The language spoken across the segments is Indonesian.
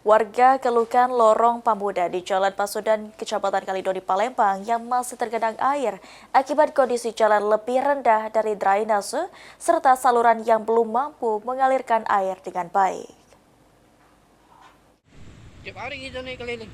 Warga keluhkan lorong Pamuda di Jalan Pasundan, Kecamatan Kalidoni, Palembang yang masih tergenang air akibat kondisi jalan lebih rendah dari drainase serta saluran yang belum mampu mengalirkan air dengan baik. Tiap hari kita naik keliling.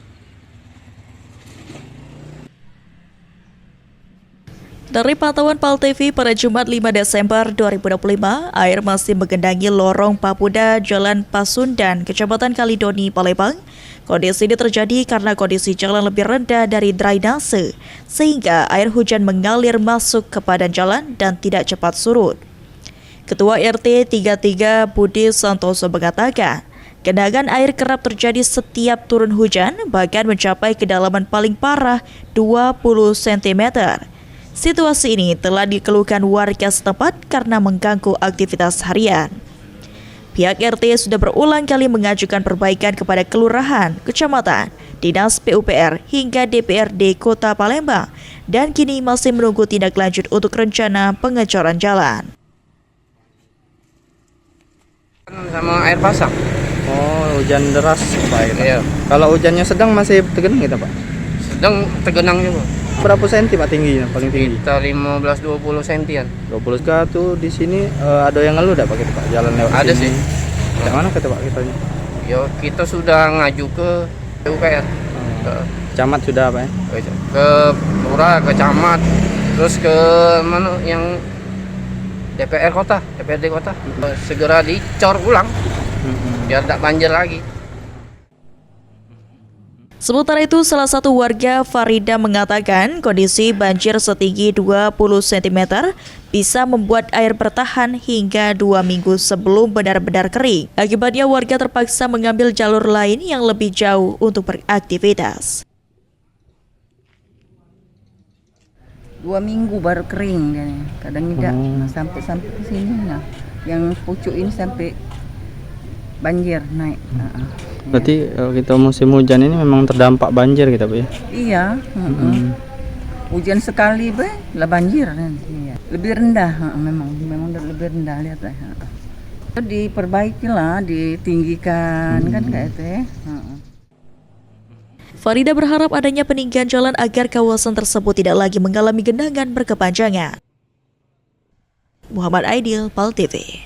Dari pantauan PAL TV pada Jumat 5 Desember 2025, air masih menggenangi lorong Pamuda Jalan Pasundan, Kecamatan Kalidoni, Palembang. Kondisi ini terjadi karena kondisi jalan lebih rendah dari drainase, sehingga air hujan mengalir masuk ke badan jalan dan tidak cepat surut. Ketua RT 33 Budi Santoso mengatakan, genangan air kerap terjadi setiap turun hujan, bahkan mencapai kedalaman paling parah 20 cm. Situasi ini telah dikeluhkan warga setempat karena mengganggu aktivitas harian. Pihak RT sudah berulang kali mengajukan perbaikan kepada kelurahan, kecamatan, dinas PUPR hingga DPRD Kota Palembang dan kini masih menunggu tindak lanjut untuk rencana pengecoran jalan. Sama air pasang. Oh, hujan deras Pak. Iya. Kalau hujannya sedang masih tergenang gitu Pak? Sedang tergenang juga. Berapa senti Pak tingginya paling tinggi? Kita 15-20 sentian. 20 tuh di sini ada yang ngeluh enggak Pak gitu Pak jalan lewat Ada sini? sih. Yang mana kata Pak kitanya? Ya kita sudah ngaju ke PUPR. Camat sudah Pak ya? Ke lurah, ke camat, terus ke mana yang DPR kota, DPRD kota. Segera dicor ulang biar tak banjir lagi. Sementara itu, salah satu warga Farida mengatakan kondisi banjir setinggi 20 cm bisa membuat air bertahan hingga 2 minggu sebelum benar-benar kering. Akibatnya warga terpaksa mengambil jalur lain yang lebih jauh untuk beraktivitas. 2 minggu baru kering dia nih. Kadang tidak. Nah, sampai ke sini nah. Yang pucuk ini sampai banjir naik. Berarti kalau kita musim hujan ini memang terdampak banjir gitu Pak ya? Iya. Hujan sekali lah banjir nanti. Iya. Lebih rendah, memang lebih rendah lihat lah. Diperbaikilah, ditinggikan kan kayak itu ya. Farida berharap adanya peninggian jalan agar kawasan tersebut tidak lagi mengalami genangan berkepanjangan. Muhammad Aidil, PAL TV.